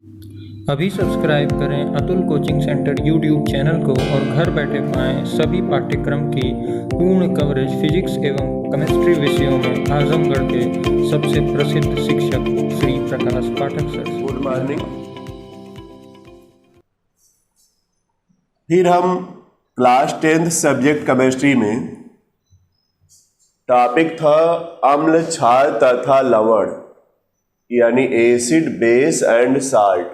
अभी सब्सक्राइब करें Atul coaching centre YouTube channel को और घर बैठे पाएं सभी पाठ्यक्रम की पूर्ण कवरेज फिजिक्स एवं केमिस्ट्री विषयों में आजमगढ़ के सबसे प्रसिद्ध शिक्षक श्री प्रकाश पाठक सर। Good morning. फिर हम क्लास 10th सब्जेक्ट केमिस्ट्री में टॉपिक था अम्ल, क्षार तथा लवण, यानी एसिड, बेस एंड साल्ट।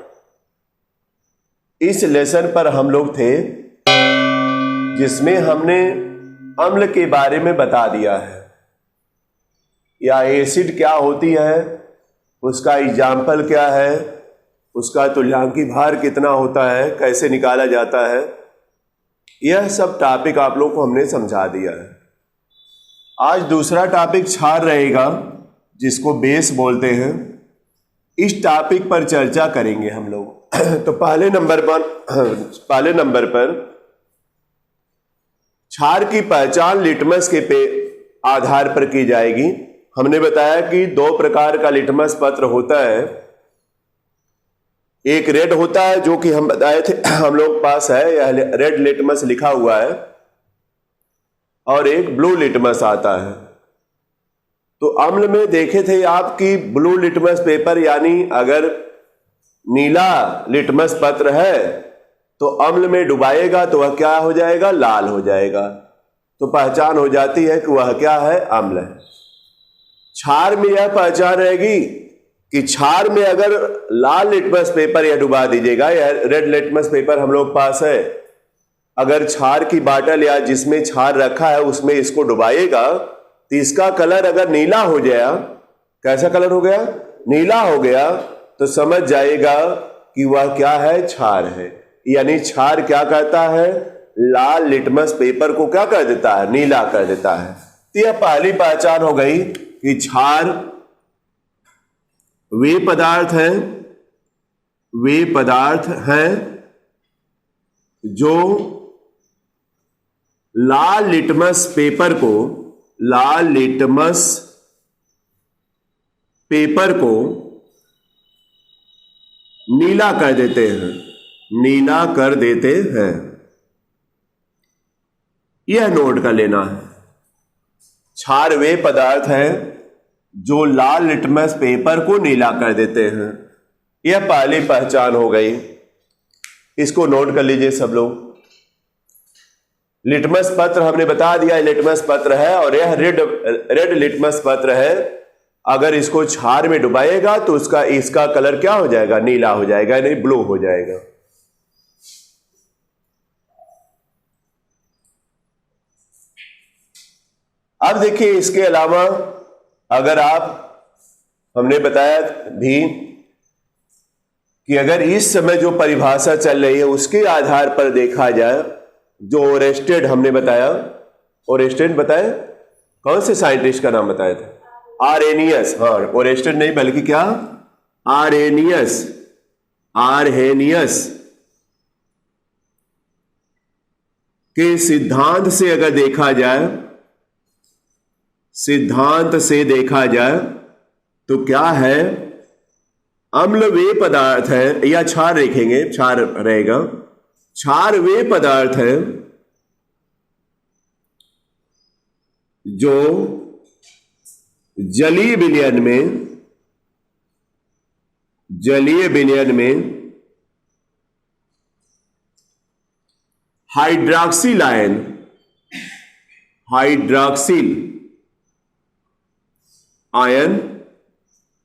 इस लेसन पर हम लोग थे जिसमें हमने अम्ल के बारे में बता दिया है, या एसिड क्या होती है, उसका एग्जाम्पल क्या है, उसका तुल्यांकी भार कितना होता है, कैसे निकाला जाता है, यह सब टॉपिक आप लोग को हमने समझा दिया है। आज दूसरा टॉपिक क्षार रहेगा, जिसको बेस बोलते हैं। इस टॉपिक पर चर्चा करेंगे हम लोग। तो पहले नंबर पर क्षार की पहचान लिटमस के आधार पर की जाएगी। हमने बताया कि दो प्रकार का लिटमस पत्र होता है। एक रेड होता है, जो कि हम बताए थे, हम लोग पास है, यह रेड लिटमस लिखा हुआ है, और एक ब्लू लिटमस आता है। तो अम्ल में देखे थे आपकी ब्लू लिटमस पेपर, यानी अगर नीला लिटमस पत्र है तो अम्ल में डुबाएगा तो वह क्या हो जाएगा, लाल हो जाएगा। तो पहचान हो जाती है कि वह क्या है, अम्ल है। क्षार में यह पहचान रहेगी कि क्षार में अगर लाल लिटमस पेपर यह डुबा दीजिएगा, यह रेड लिटमस पेपर हम लोग पास है, अगर क्षार की बाटल या जिसमें क्षार रखा है उसमें इसको डुबाइएगा तो इसका कलर अगर नीला हो गया, कैसा कलर हो गया, नीला हो गया, तो समझ जाएगा कि वह क्या है, क्षार है। यानी क्षार क्या करता है, लाल लिटमस पेपर को क्या कर देता है, नीला कर देता है। तो यह पहली पहचान हो गई कि क्षार वे पदार्थ हैं जो लाल लिटमस पेपर को नीला कर देते हैं, यह नोट कर लेना है। क्षार वे पदार्थ हैं जो लाल लिटमस पेपर को नीला कर देते हैं, यह पहली पहचान हो गई। इसको नोट कर लीजिए सब लोग। लिटमस पत्र हमने बता दिया, लिटमस पत्र है, और यह रेड लिटमस पत्र है। अगर इसको क्षार में डुबाएगा तो इसका कलर क्या हो जाएगा, नीला हो जाएगा, नहीं ब्लू हो जाएगा। अब देखिए, इसके अलावा अगर हमने बताया भी कि अगर इस समय जो परिभाषा चल रही है उसके आधार पर देखा जाए, जो ओरेस्टेड हमने बताया, ओरेस्टेड बताए, कौन से साइंटिस्ट का नाम बताया था, आर्हेनियस। हाँ, ओरेस्टेड नहीं बल्कि क्या, आर्हेनियस के सिद्धांत से अगर देखा जाए तो क्या है, अम्ल वे पदार्थ है, या क्षार देखेंगे, क्षार रहेगा। क्षार वे पदार्थ है जो जलीय विलयन में हाइड्रॉक्सिल आयन,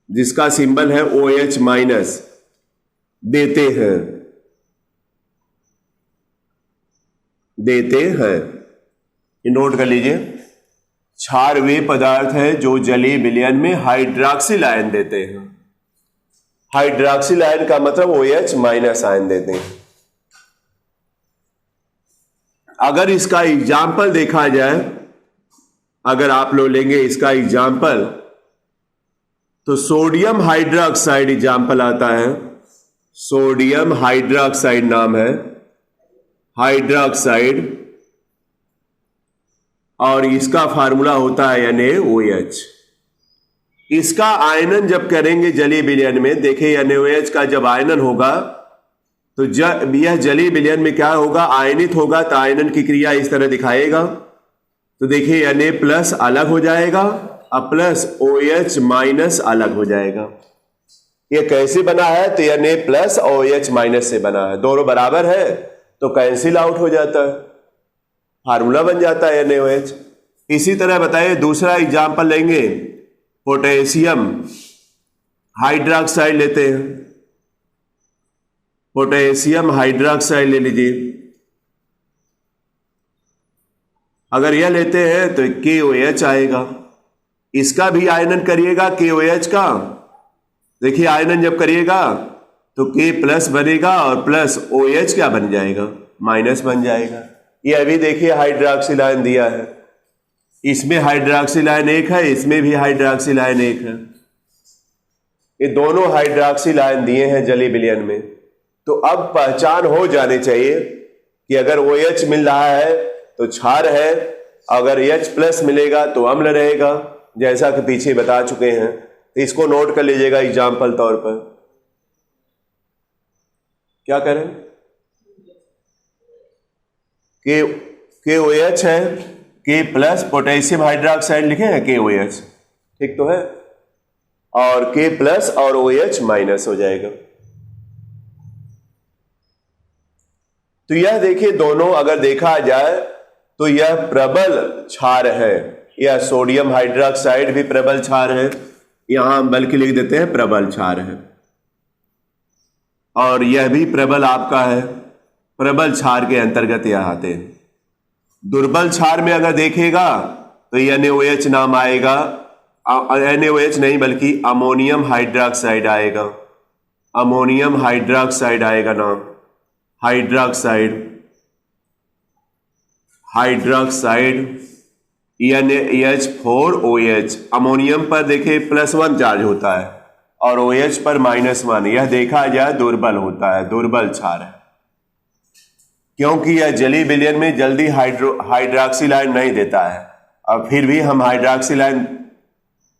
जिसका सिंबल है OH- देते हैं। नोट कर लीजिए, क्षार वे पदार्थ है जो जलीय विलयन में हाइड्रॉक्सिल आयन देते हैं। हाइड्रॉक्सिल आयन का मतलब OH- आयन देते हैं। अगर इसका एग्जाम्पल देखा जाए, अगर आप लोग लेंगे इसका एग्जाम्पल, तो सोडियम हाइड्रोक्साइड एग्जाम्पल आता है। सोडियम हाइड्रोक्साइड नाम है, हाइड्रोक्साइड, और इसका फार्मूला होता है NaOH। इसका आयनन जब करेंगे जलीय विलयन में, देखिए NaOH का जब आयनन होगा तो जब यह जलीय विलयन में क्या होगा, आयनित होगा, तो आयनन की क्रिया इस तरह दिखाएगा। तो देखिए Na प्लस अलग हो जाएगा और प्लस OH माइनस अलग हो जाएगा। ये कैसे बना है, तो Na प्लस OH माइनस से बना है। दोनों बराबर है तो कैंसिल आउट हो जाता है, फार्मूला बन जाता है NaOH। इसी तरह बताइए दूसरा एग्जाम्पल लेंगे, पोटेशियम हाइड्रोक्साइड लेते हैं। पोटेशियम हाइड्रोक्साइड ले लीजिए। अगर यह लेते हैं तो KOH आएगा। इसका भी आयनन करिएगा KOH का, देखिए आयनन जब करिएगा तो K प्लस बनेगा और प्लस OH क्या बन जाएगा, माइनस बन जाएगा। ये अभी देखिए हाइड्रोक्सिल आयन दिया है, इसमें हाइड्रोक्सिल आयन एक है, इसमें भी हाइड्रोक्सिल आयन एक है। ये दोनों हाइड्रोक्सिल आयन दिए हैं जलीय विलयन में। तो अब पहचान हो जानी चाहिए कि अगर OH मिल रहा है तो क्षार है, अगर H प्लस मिलेगा तो अम्ल रहेगा, जैसा कि पीछे बता चुके हैं। तो इसको नोट कर लीजिएगा एग्जाम्पल तौर पर। क्या करें, KOH है, K प्लस पोटेशियम हाइड्रोक्साइड लिखे हैं KOH, ठीक तो है, और K प्लस और OH माइनस हो जाएगा। तो यह देखिए दोनों अगर देखा जाए तो यह प्रबल क्षार है। यह सोडियम हाइड्रोक्साइड भी प्रबल क्षार है, यहां बल्कि लिख देते हैं प्रबल क्षार है, और यह भी प्रबल आपका है, प्रबल क्षार के अंतर्गत यह आते हैं। दुर्बल क्षार में अगर देखेगा तो NaOH नाम आएगा, NaOH नहीं बल्कि अमोनियम हाइड्रोक्साइड आएगा, अमोनियम हाइड्रोक्साइड आएगा नाम, हाइड्रोक्साइड, हाइड्रोक्साइड NaH4OH। अमोनियम पर देखिए +1 चार्ज होता है और OH पर -1, यह देखा जाए दुर्बल होता है, दुर्बल क्षार है, क्योंकि यह जलीय विलयन में जल्दी हाइड्रोक्सिल आयन नहीं देता है। अब फिर भी हम हाइड्रोक्सिल आयन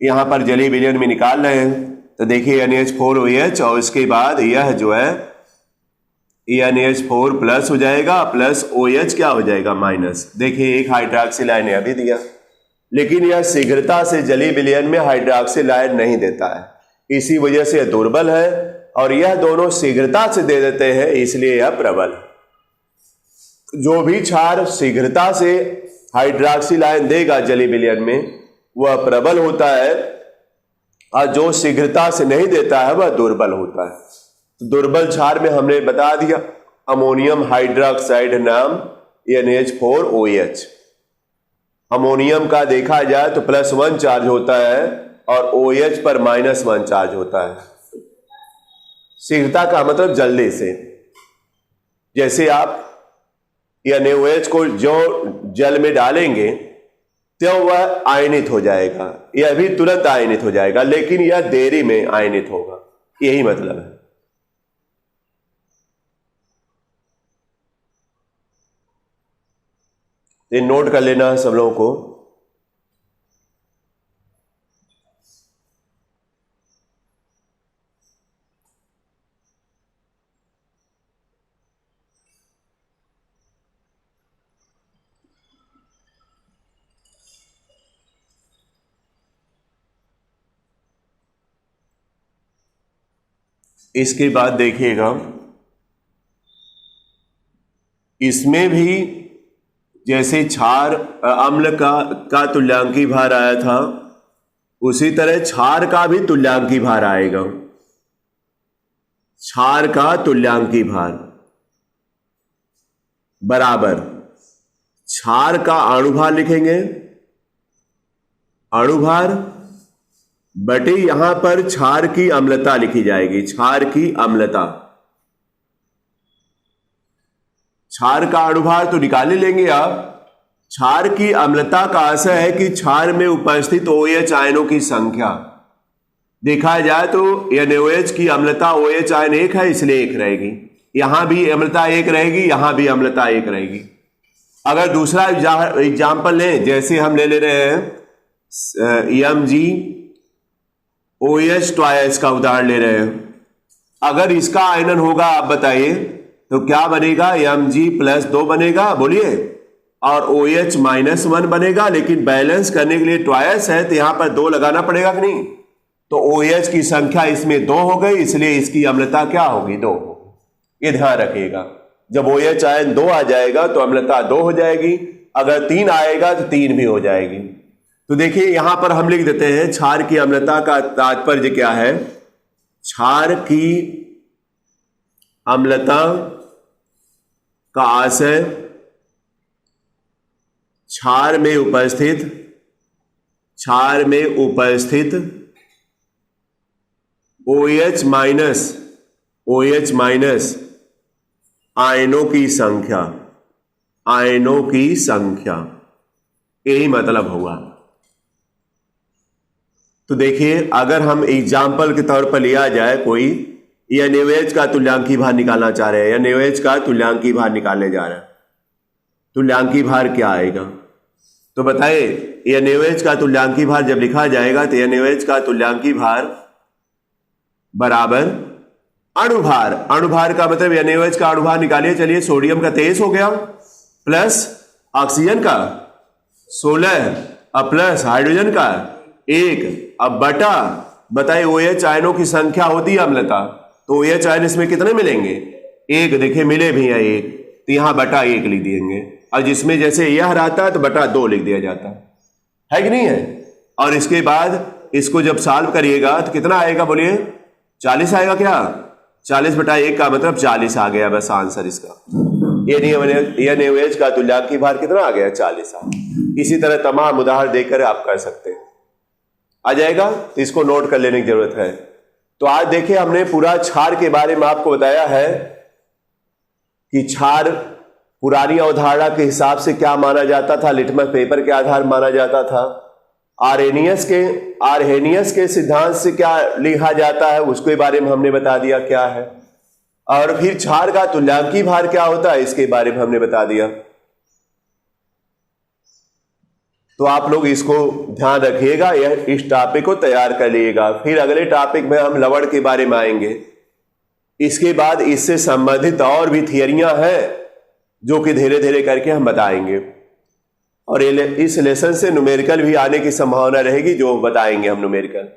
यहां पर जलीय विलयन में निकाल रहे हैं। तो देखिए NaH4OH और इसके बाद यह जो है NaH4 प्लस हो जाएगा, प्लस OH क्या हो जाएगा, माइनस। देखिए एक हाइड्रोक्सिल आयन यह भी दिया, लेकिन यह शीघ्रता से जलीय विलयन में हाइड्रोक्सिल आयन नहीं देता है, इसी वजह से यह दुर्बल है, और यह दोनों शीघ्रता से दे देते हैं, इसलिए यह प्रबल है। जो भी क्षार शीघ्रता से हाइड्रोक्सिल आयन देगा जलीय विलयन में वह प्रबल होता है, और जो शीघ्रता से नहीं देता है वह दुर्बल होता है। तो दुर्बल क्षार में हमने बता दिया अमोनियम हाइड्रोक्साइड नाम NaH4OH। अमोनियम का देखा जाए तो +1 चार्ज होता है और OH पर -1 चार्ज होता है। शीघ्रता का मतलब जल्दी से, जैसे आप NaOH को जो जल में डालेंगे तो वह आयनित हो जाएगा, यह भी तुरंत आयनित हो जाएगा, लेकिन यह देरी में आयनित होगा, यही मतलब है। ये नोट कर लेना है सब लोगों को। इसके बाद देखिएगा इसमें भी जैसे क्षार अम्ल का तुल्यांकी भार आया था, उसी तरह क्षार का भी तुल्यांकी भार आएगा। क्षार का तुल्यांकी भार बराबर क्षार का अणुभार लिखेंगे, अणुभार बटे यहां पर क्षार की अम्लता लिखी जाएगी, क्षार की अम्लता। क्षार का अणुभार तो निकाल ही लेंगे आप, क्षार की अम्लता का आशय है कि क्षार में उपस्थित OH आयनों की संख्या। देखा जाए तो NaOH की अम्लता OH आयन 1 है, इसलिए 1 रहेगी, यहां भी अम्लता 1 रहेगी, यहां भी अम्लता 1 रहेगी। अगर दूसरा एग्जाम्पल लें, जैसे हम ले रहे हैं OH ट्वाइस का उदाहरण ले रहे हैं। अगर इसका आयनन होगा आप बताइए तो क्या बनेगा, Mg+2 बनेगा, बोलिए, और OH -1 बनेगा। लेकिन बैलेंस करने के लिए ट्वाइस है तो यहां पर 2 लगाना पड़ेगा कि नहीं, तो OH की संख्या इसमें 2 हो गई, इसलिए इसकी अम्लता क्या होगी, 2 होगी। ये ध्यान रखिएगा, जब OH आयन 2 आ जाएगा तो अम्लता 2 हो जाएगी, अगर 3 आएगा तो 3 भी हो जाएगी। तो देखिए यहां पर हम लिख देते हैं क्षार की अम्लता का तात्पर्य क्या है, क्षार की अम्लता का आशय क्षार में उपस्थित OH माइनस आयनों की संख्या, यही मतलब हुआ। तो देखिए अगर हम एग्जाम्पल के तौर पर लिया जाए, कोई NaOH का तुल्यांकी भार निकालना चाह रहे हैं, NaOH का तुल्यांकी भार निकालने जा रहे हैं, तुल्यांकी भार क्या आएगा, तो बताइए NaOH का तुल्यांकी भार जब लिखा जाएगा तो NaOH का तुल्यांकी भार बराबर अणुभार, अणुभार का मतलब NaOH का अणुभार निकालिए, चलिए सोडियम का 23 हो गया, प्लस ऑक्सीजन का 16 और प्लस हाइड्रोजन का 1, अब बटा, बताइए OH आयनों की संख्या होती है अम्लता, तो OH आयन इसमें कितने मिलेंगे, 1, देखिए मिले भी हैं 1, तो यहां बटा 1 लिख देंगे, और जिसमें जैसे यह रहता है तो बटा 2 लिख दिया जाता है कि नहीं है। और इसके बाद इसको जब सॉल्व करिएगा तो कितना आएगा, बोलिए 40 आएगा क्या, 40/1 का मतलब 40 आ गया, बस आंसर इसका। NaOH का तुल्यांकी भार कितना आ गया, 40 आ। इसी तरह तमाम उदाहरण देकर आप कर सकते हैं, आ जाएगा, तो इसको नोट कर लेने की जरूरत है। तो आज देखिए हमने पूरा क्षार के बारे में आपको बताया है कि क्षार पुरानी अवधारणा के हिसाब से क्या माना जाता था, लिटमस पेपर के आधार माना जाता था, आर्हेनियस के सिद्धांत से क्या लिखा जाता है उसके बारे में हमने बता दिया क्या है, और फिर क्षार का तुल्यांकी भार क्या होता है इसके बारे में हमने बता दिया। तो आप लोग इसको ध्यान रखिएगा, इस टॉपिक को तैयार कर लीजिएगा। फिर अगले टॉपिक में हम लवण के बारे में आएंगे, इसके बाद इससे संबंधित और भी थियरियां हैं जो कि धीरे धीरे करके हम बताएंगे, और इस लेसन से न्यूमेरिकल भी आने की संभावना रहेगी जो बताएंगे हम न्यूमेरिकल।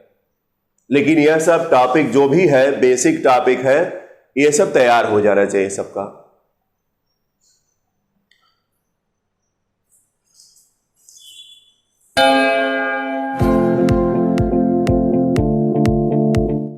लेकिन यह सब टॉपिक जो भी है बेसिक टॉपिक है, ये सब तैयार हो जाना चाहिए सबका।